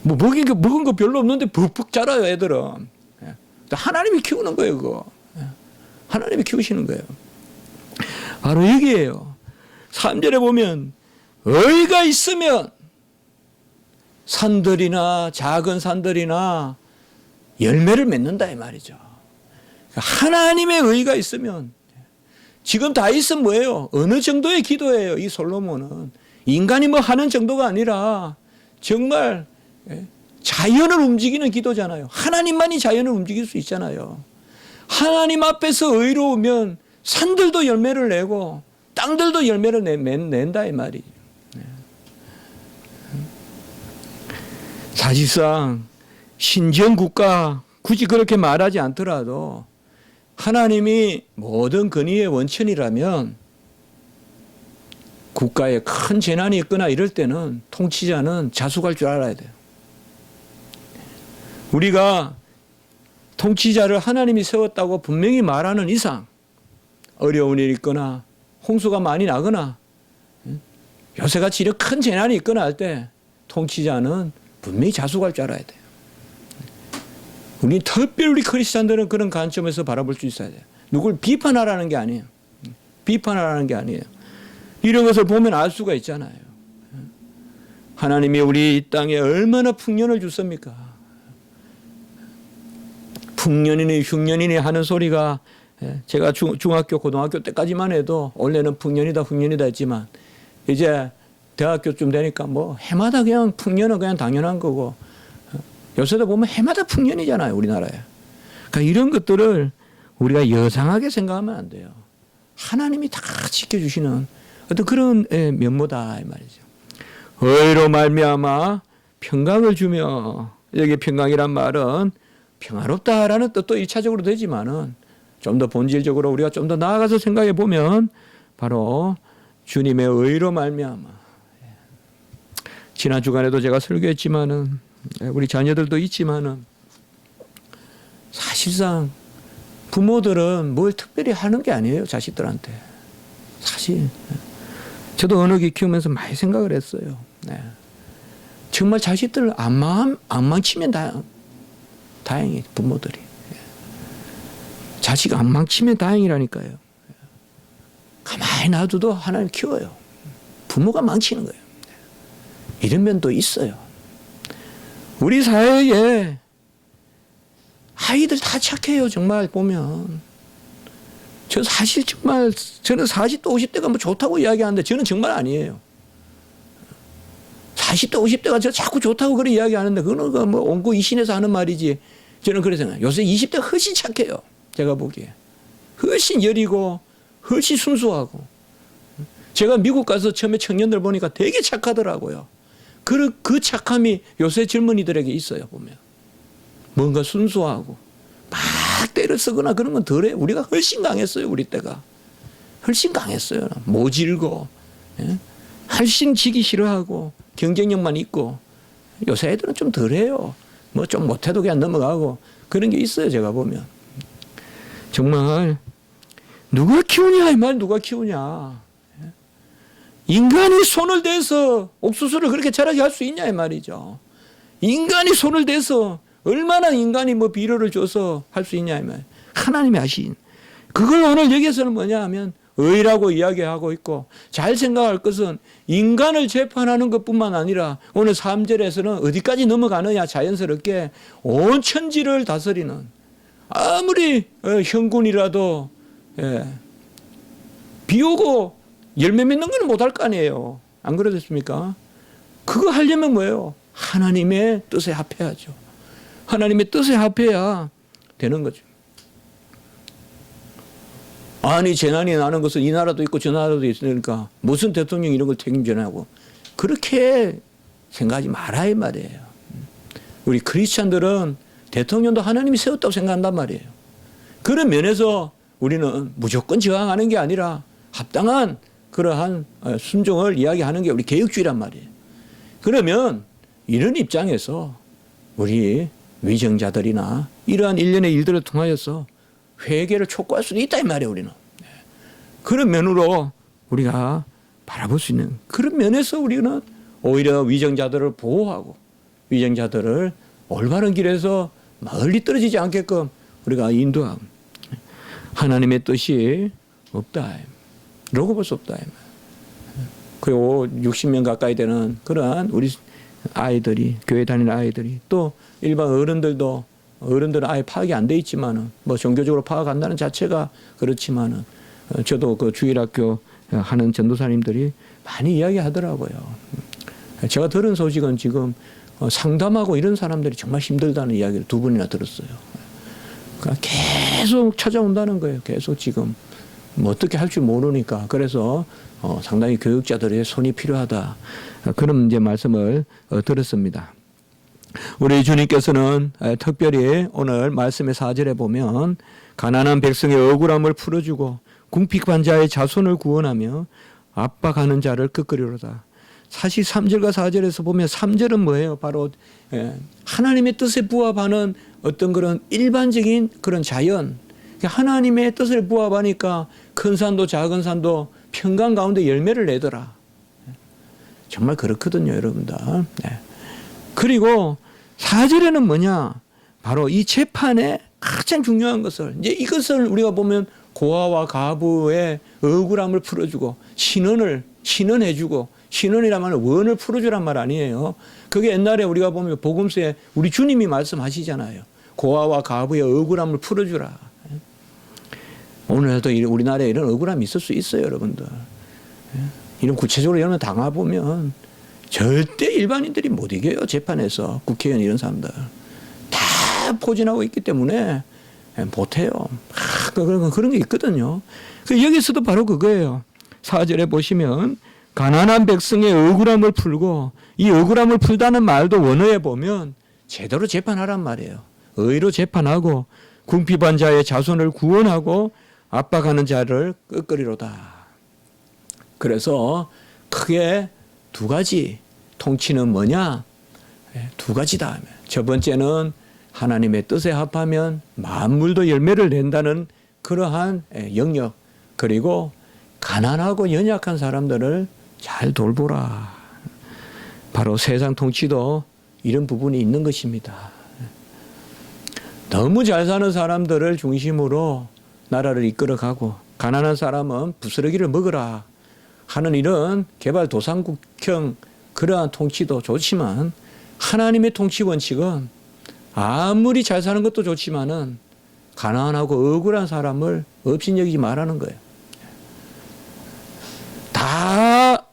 뭐 먹은 거 별로 없는데 푹푹 자라요, 애들은. 하나님이 키우는 거예요, 그거. 하나님이 키우시는 거예요. 바로 여기에요. 3절에 보면 의가 있으면 산들이나 작은 산들이나 열매를 맺는다 이 말이죠. 하나님의 의가 있으면 지금 다윗은 뭐예요? 어느 정도의 기도예요? 이 솔로몬은 인간이 뭐 하는 정도가 아니라 정말 자연을 움직이는 기도잖아요. 하나님만이 자연을 움직일 수 있잖아요. 하나님 앞에서 의로우면 산들도 열매를 내고 땅들도 열매를 낸다 이 말이죠. 사실상 신정국가 굳이 그렇게 말하지 않더라도 하나님이 모든 권위의 원천이라면 국가에 큰 재난이 있거나 이럴 때는 통치자는 자숙할 줄 알아야 돼요. 우리가 통치자를 하나님이 세웠다고 분명히 말하는 이상 어려운 일이 있거나 홍수가 많이 나거나 요새같이 이런 큰 재난이 있거나 할 때 통치자는 분명히 자숙할 줄 알아야 돼요. 우리 특별히 우리 크리스찬들은 그런 관점에서 바라볼 수 있어야 돼요. 누굴 비판하라는 게 아니에요. 비판하라는 게 아니에요. 이런 것을 보면 알 수가 있잖아요. 하나님이 우리 이 땅에 얼마나 풍년을 줬습니까? 풍년이니 흉년이니 하는 소리가 제가 중학교 고등학교 때까지만 해도 원래는 풍년이다 흉년이다 했지만 이제 대학교쯤 되니까 뭐 해마다 그냥 풍년은 그냥 당연한 거고 요새도 보면 해마다 풍년이잖아요, 우리나라에. 그러니까 이런 것들을 우리가 여상하게 생각하면 안 돼요. 하나님이 다 지켜주시는 어떤 그런 면모다 이 말이죠. 의로 말미암아 평강을 주며, 여기 평강이란 말은 평화롭다라는 뜻도 1차적으로 되지만은 좀 더 본질적으로 우리가 좀 더 나아가서 생각해 보면 바로 주님의 의로 말미암아. 지난 주간에도 제가 설교했지만은 우리 자녀들도 있지만은 사실상 부모들은 뭘 특별히 하는 게 아니에요, 자식들한테. 사실 저도 언어기 키우면서 많이 생각을 했어요. 정말 자식들 안 망치면 다행히 부모들이. 자식 안 망치면 다행이라니까요. 가만히 놔둬도 하나님 키워요. 부모가 망치는 거예요. 이런 면도 있어요. 우리 사회에 아이들 다 착해요. 정말 보면. 저 사실 정말 저는 40대 50대가 뭐 좋다고 이야기하는데 저는 정말 아니에요. 40대 50대가 저 자꾸 좋다고 그렇게 이야기하는데 그거는 뭐 온고 이신에서 하는 말이지. 저는 그렇게 생각해요. 요새 20대가 훨씬 착해요. 제가 보기에. 훨씬 여리고 훨씬 순수하고. 제가 미국 가서 처음에 청년들 보니까 되게 착하더라고요. 그 착함이 요새 젊은이들에게 있어요, 보면. 뭔가 순수하고 막 때를 쓰거나 그런 건 덜해. 우리가 훨씬 강했어요, 우리 때가. 훨씬 강했어요. 모질고, 훨씬 지기 싫어하고 경쟁력만 있고. 요새 애들은 좀 덜해요. 뭐 좀 못해도 그냥 넘어가고 그런 게 있어요, 제가 보면. 정말 누가 키우냐 이 말, 누가 키우냐. 인간이 손을 대서 옥수수를 그렇게 자라게 할 수 있냐 이 말이죠. 인간이 손을 대서 얼마나 인간이 뭐 비료를 줘서 할 수 있냐 이 말. 하나님이 하신. 그걸 오늘 여기에서는 뭐냐 하면 의라고 이야기하고 있고, 잘 생각할 것은 인간을 재판하는 것뿐만 아니라 오늘 3절에서는 어디까지 넘어가느냐, 자연스럽게 온 천지를 다스리는, 아무리 형군이라도 비 오고 열매 맺는 건 못할 거 아니에요. 안 그러셨습니까? 그거 하려면 뭐예요? 하나님의 뜻에 합해야죠. 하나님의 뜻에 합해야 되는 거죠. 아니 재난이 나는 것은 이 나라도 있고 저 나라도 있으니까 무슨 대통령이 이런 걸 책임지냐고 그렇게 생각하지 말아야 말이에요. 우리 크리스찬들은 대통령도 하나님이 세웠다고 생각한단 말이에요. 그런 면에서 우리는 무조건 저항하는 게 아니라 합당한 그러한 순종을 이야기하는 게 우리 개혁주의란 말이에요. 그러면 이런 입장에서 우리 위정자들이나 이러한 일련의 일들을 통하여서 회개를 촉구할 수도 있다 이 말이에요. 우리는. 그런 면으로 우리가 바라볼 수 있는 그런 면에서 우리는 오히려 위정자들을 보호하고 위정자들을 올바른 길에서 멀리 떨어지지 않게끔 우리가 인도하고 하나님의 뜻이 없다. 라고 볼 수 없다. 그리고 60명 가까이 되는 그러한 우리 아이들이 교회 다니는 아이들이 또 일반 어른들은 아예 파악이 안 돼 있지만은 뭐 종교적으로 파악한다는 자체가 그렇지만은 저도 그 주일학교 하는 전도사님들이 많이 이야기하더라고요. 제가 들은 소식은 지금 상담하고 이런 사람들이 정말 힘들다는 이야기를 2번이나 들었어요. 그러니까 계속 찾아온다는 거예요. 계속 지금 뭐 어떻게 할 줄 모르니까. 그래서 상당히 교육자들의 손이 필요하다. 그런 이제 말씀을 들었습니다. 우리 주님께서는 특별히 오늘 말씀의 4절에 보면 가난한 백성의 억울함을 풀어주고 궁핍한 자의 자손을 구원하며 압박하는 자를 끄끄리로다. 사실 3절과 4절에서 보면 3절은 뭐예요? 바로 하나님의 뜻에 부합하는 어떤 그런 일반적인 그런 자연, 하나님의 뜻을 부합하니까 큰 산도 작은 산도 평강 가운데 열매를 내더라. 정말 그렇거든요, 여러분들. 그리고 4절에는 뭐냐? 바로 이 재판에 가장 중요한 것을, 이제 이것을 우리가 보면 고아와 가부의 억울함을 풀어주고 신원해주고, 신원이라면 원을 풀어주란 말 아니에요. 그게 옛날에 우리가 보면 복음서에 우리 주님이 말씀하시잖아요. 고아와 가부의 억울함을 풀어주라. 오늘도 우리나라에 이런 억울함이 있을 수 있어요, 여러분들. 이런 구체적으로 여러분 당해보면 절대 일반인들이 못 이겨요. 재판에서 국회의원 이런 사람들 다 포진하고 있기 때문에 못해요. 그런 게 있거든요. 여기서도 바로 그거예요. 4절에 보시면 가난한 백성의 억울함을 풀고, 이 억울함을 풀다는 말도 원어에 보면 제대로 재판하란 말이에요. 의로 재판하고 궁핍한 자의 자손을 구원하고 압박하는 자를 끄끄리로다. 그래서 크게 2가지 통치는 뭐냐? 2가지다. 첫 번째는 하나님의 뜻에 합하면 만물도 열매를 낸다는 그러한 영역, 그리고 가난하고 연약한 사람들을 잘 돌보라. 바로 세상 통치도 이런 부분이 있는 것입니다. 너무 잘 사는 사람들을 중심으로 나라를 이끌어가고 가난한 사람은 부스러기를 먹으라 하는 이런 개발도상국형 그러한 통치도 좋지만, 하나님의 통치 원칙은 아무리 잘 사는 것도 좋지만은 가난하고 억울한 사람을 업신여기지 말라는 거예요. 다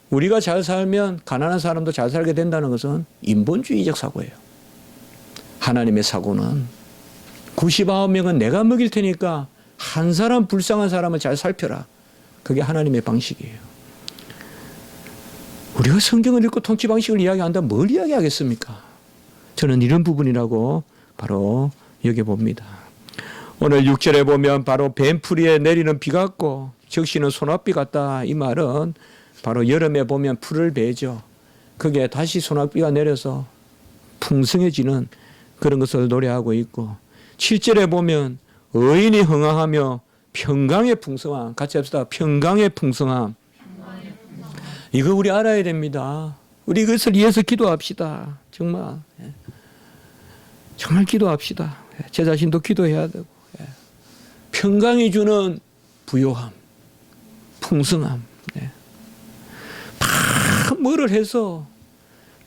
우리가 잘 살면 가난한 사람도 잘 살게 된다는 것은 인본주의적 사고예요. 하나님의 사고는 99명은 내가 먹일 테니까 한 사람 불쌍한 사람을 잘 살펴라. 그게 하나님의 방식이에요. 우리가 성경을 읽고 통치 방식을 이야기한다면 뭘 이야기하겠습니까? 저는 이런 부분이라고 바로 여겨봅니다. 오늘 6절에 보면 바로 뱀풀이에 내리는 비 같고 적시는 소낙비 같다. 이 말은 바로 여름에 보면 풀을 베죠. 그게 다시 소낙비가 내려서 풍성해지는 그런 것을 노래하고 있고, 7절에 보면 의인이 흥황하며 평강의 풍성함, 같이 합시다. 평강의 풍성함. 이거 우리 알아야 됩니다. 우리 이것을 위해서 기도합시다. 정말 기도합시다. 제 자신도 기도해야 되고, 평강이 주는 부요함, 풍성함. 막 뭐를 해서,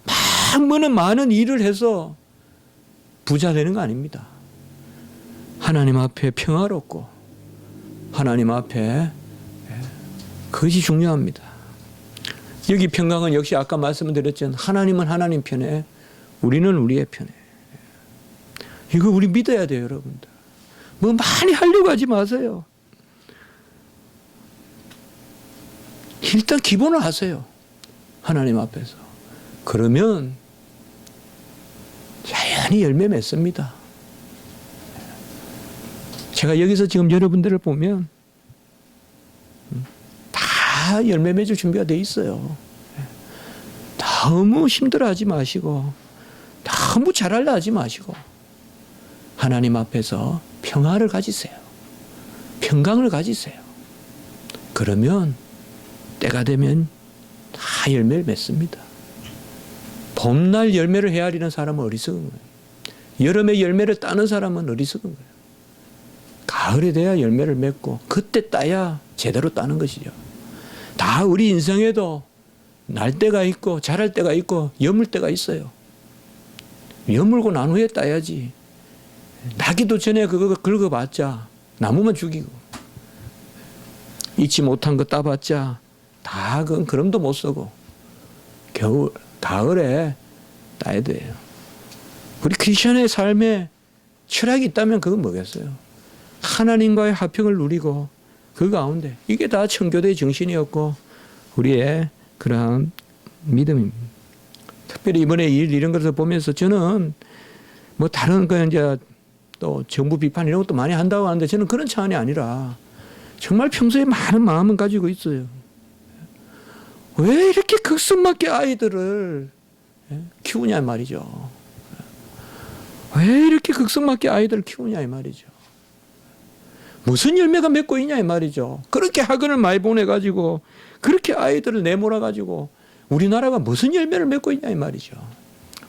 막 뭐는 많은 일을 해서 부자 되는 거 아닙니다. 하나님 앞에 평화롭고 하나님 앞에, 그것이 중요합니다. 여기 평강은 역시 아까 말씀드렸지만 하나님은 하나님 편에, 우리는 우리의 편에. 이거 우리 믿어야 돼요, 여러분들. 뭐 많이 하려고 하지 마세요. 일단 기본을 하세요. 하나님 앞에서. 그러면 많이 열매 맺습니다. 제가 여기서 지금 여러분들을 보면 다 열매 맺을 준비가 돼 있어요. 너무 힘들어하지 마시고 너무 잘하려 하지 마시고 하나님 앞에서 평화를 가지세요. 평강을 가지세요. 그러면 때가 되면 다 열매를 맺습니다. 봄날 열매를 헤아리는 사람은 어리석은 거예요. 여름에 열매를 따는 사람은 어리석은 거예요. 가을에 돼야 열매를 맺고 그때 따야 제대로 따는 것이죠. 다 우리 인생에도 날 때가 있고 자랄 때가 있고 여물 때가 있어요. 여물고 난 후에 따야지. 나기도 전에 그거 긁어봤자 나무만 죽이고 잊지 못한 거 따봤자 다 그건 그럼도 못 쓰고 가을에 따야 돼요. 우리 크리스천의 삶에 철학이 있다면 그건 뭐겠어요? 하나님과의 화평을 누리고 그 가운데 이게 다 청교도의 정신이었고 우리의 그러한 믿음입니다. 특별히 이번에 이런 것을 보면서 저는 뭐 다른 거 이제 또 정부 비판 이런 것도 많이 한다고 하는데 저는 그런 차원이 아니라 정말 평소에 많은 마음은 가지고 있어요. 왜 이렇게 극성맞게 아이들을 키우냐 말이죠. 왜 이렇게 극성맞게 아이들을 키우냐 이 말이죠. 무슨 열매가 맺고 있냐 이 말이죠. 그렇게 학원을 많이 보내가지고 그렇게 아이들을 내몰아가지고 우리나라가 무슨 열매를 맺고 있냐 이 말이죠.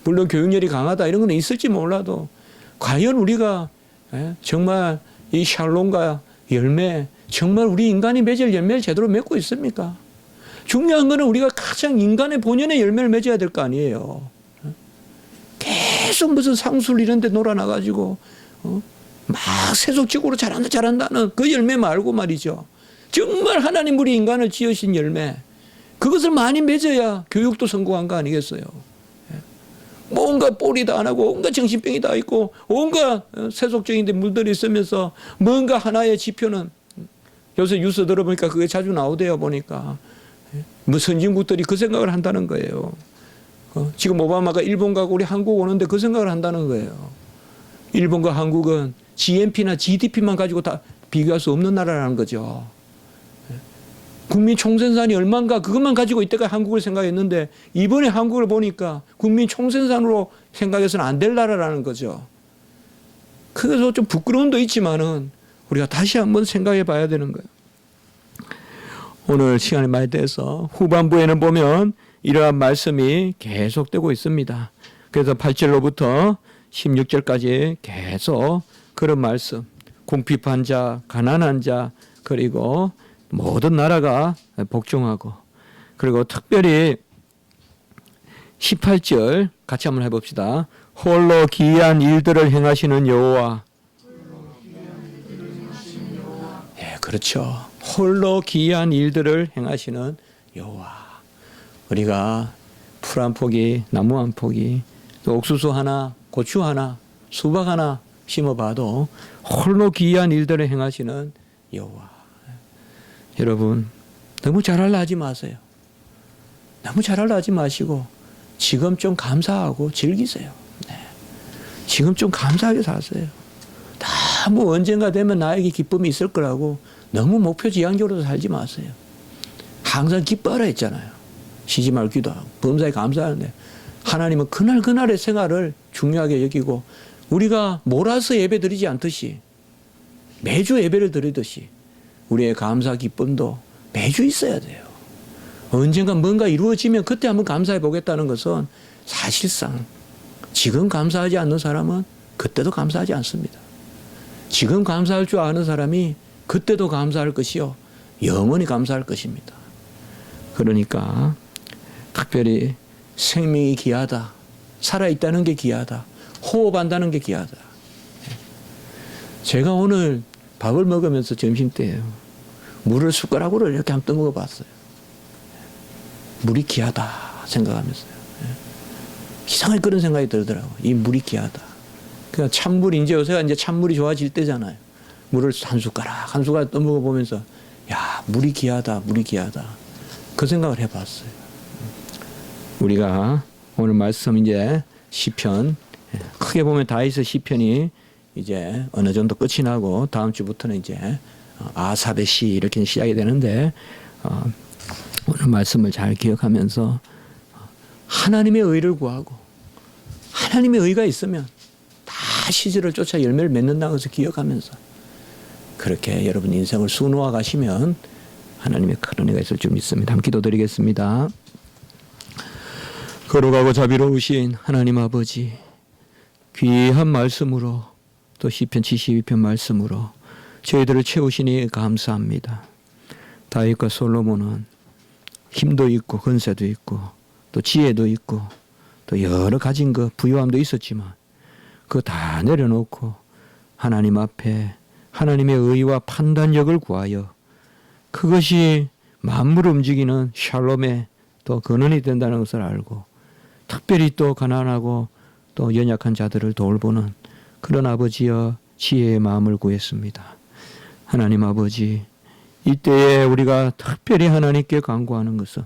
물론 교육열이 강하다 이런 건 있을지 몰라도 과연 우리가 정말 이 샬롬과 열매 정말 우리 인간이 맺을 열매를 제대로 맺고 있습니까? 중요한 거는 우리가 가장 인간의 본연의 열매를 맺어야 될 거 아니에요. 계속 무슨 상술 이런 데 놀아나가지고 막 세속적으로 잘한다는 그 열매 말고 말이죠. 정말 하나님 우리 인간을 지으신 열매 그것을 많이 맺어야 교육도 성공한 거 아니겠어요. 온갖 뽀리도 안 하고 온갖 정신병이 다 있고 온갖 세속적인 데 물들이 있으면서 뭔가 하나의 지표는 요새 뉴스 들어보니까 그게 자주 나오대요. 보니까 뭐 선진국들이 그 생각을 한다는 거예요. 지금 오바마가 일본 가고 우리 한국 오는데 그 생각을 한다는 거예요. 일본과 한국은 GNP나 GDP만 가지고 다 비교할 수 없는 나라라는 거죠. 국민 총생산이 얼마인가 그것만 가지고 이때까지 한국을 생각했는데 이번에 한국을 보니까 국민 총생산으로 생각해서는 안 될 나라라는 거죠. 그래서 좀 부끄러움도 있지만은 우리가 다시 한번 생각해 봐야 되는 거예요. 오늘 시간이 많이 돼서 후반부에는 보면 이러한 말씀이 계속되고 있습니다. 그래서 8절로부터 16절까지 계속 그런 말씀, 궁핍한 자, 가난한 자, 그리고 모든 나라가 복종하고, 그리고 특별히 18절 같이 한번 해봅시다. 홀로 기이한 일들을 행하시는 여호와. 예, 그렇죠. 홀로 기이한 일들을 행하시는 여호와. 우리가 풀 한 포기, 나무 한 포기, 또 옥수수 하나, 고추 하나, 수박 하나 심어봐도 홀로 기이한 일들을 행하시는 여호와. 여러분 너무 잘하려 하지 마세요. 너무 잘하려 하지 마시고 지금 좀 감사하고 즐기세요. 네. 지금 좀 감사하게 사세요. 너무 언젠가 되면 나에게 기쁨이 있을 거라고 너무 목표 지향적으로 살지 마세요. 항상 기뻐하라 했잖아요. 쉬지 말고 기도하고 범사에 감사하는데 하나님은 그날그날의 생활을 중요하게 여기고 우리가 몰아서 예배 드리지 않듯이 매주 예배를 드리듯이 우리의 감사 기쁨도 매주 있어야 돼요. 언젠가 뭔가 이루어지면 그때 한번 감사해 보겠다는 것은 사실상 지금 감사하지 않는 사람은 그때도 감사하지 않습니다. 지금 감사할 줄 아는 사람이 그때도 감사할 것이요 영원히 감사할 것입니다. 그러니까 특별히 생명이 귀하다. 살아있다는 게 귀하다. 호흡한다는 게 귀하다. 제가 오늘 밥을 먹으면서 점심때예요. 물을 숟가락으로 이렇게 한번 떠먹어봤어요. 물이 귀하다 생각하면서요. 이상하게 그런 생각이 들더라고요. 이 물이 귀하다. 그러니까 찬물이 이제 요새가 이제 찬물이 좋아질 때잖아요. 물을 한 숟가락 한 숟가락 떠먹어보면서 야 물이 귀하다 물이 귀하다 그 생각을 해봤어요. 우리가 오늘 말씀 이제 시편 크게 보면 다윗의 시편이 이제 어느 정도 끝이 나고 다음 주부터는 이제 아삽의 시 이렇게 시작이 되는데 오늘 말씀을 잘 기억하면서 하나님의 의를 구하고 하나님의 의가 있으면 다 시절을 쫓아 열매를 맺는다는 것을 기억하면서 그렇게 여러분 인생을 수놓아 가시면 하나님의 큰 은혜가 있을 줄 믿습니다. 함께 기도드리겠습니다. 거룩하고 자비로우신 하나님 아버지, 귀한 말씀으로 또 시편 72편 말씀으로 저희들을 채우시니 감사합니다. 다윗과 솔로몬은 힘도 있고 권세도 있고 또 지혜도 있고 또 여러 가진 것 부유함도 있었지만 그거 다 내려놓고 하나님 앞에 하나님의 의와 판단력을 구하여 그것이 만물을 움직이는 샬롬의 또 근원이 된다는 것을 알고 특별히 또 가난하고 또 연약한 자들을 돌보는 그런 아버지여 지혜의 마음을 구했습니다. 하나님 아버지, 이때에 우리가 특별히 하나님께 간구하는 것은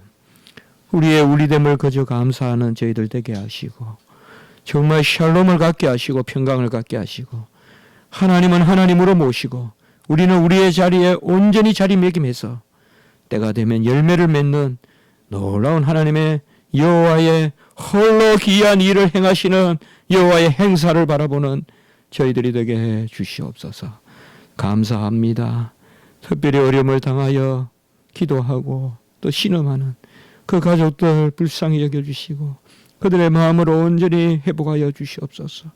우리의 우리됨을 그저 감사하는 저희들 되게 하시고 정말 샬롬을 갖게 하시고 평강을 갖게 하시고 하나님은 하나님으로 모시고 우리는 우리의 자리에 온전히 자리매김해서 때가 되면 열매를 맺는 놀라운 하나님의 여호와의 홀로 귀한 일을 행하시는 여호와의 행사를 바라보는 저희들이 되게 해 주시옵소서. 감사합니다. 특별히 어려움을 당하여 기도하고 또 신음하는 그 가족들 불쌍히 여겨주시고 그들의 마음을 온전히 회복하여 주시옵소서.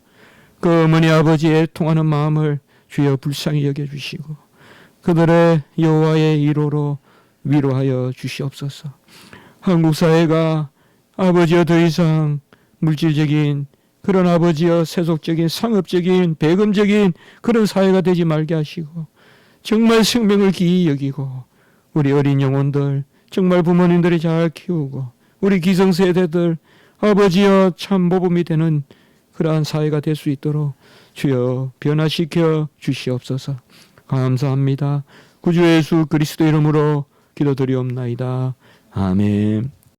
그 어머니 아버지의 통하는 마음을 주여 불쌍히 여겨주시고 그들의 여호와의 이로로 위로하여 주시옵소서. 한국 사회가 아버지여 더 이상 물질적인 그런 아버지여 세속적인 상업적인 배금적인 그런 사회가 되지 말게 하시고 정말 생명을 기이 여기고 우리 어린 영혼들 정말 부모님들이 잘 키우고 우리 기성세대들 아버지여 참 모범이 되는 그러한 사회가 될 수 있도록 주여 변화시켜 주시옵소서. 감사합니다. 구주 예수 그리스도 이름으로 기도드리옵나이다. 아멘.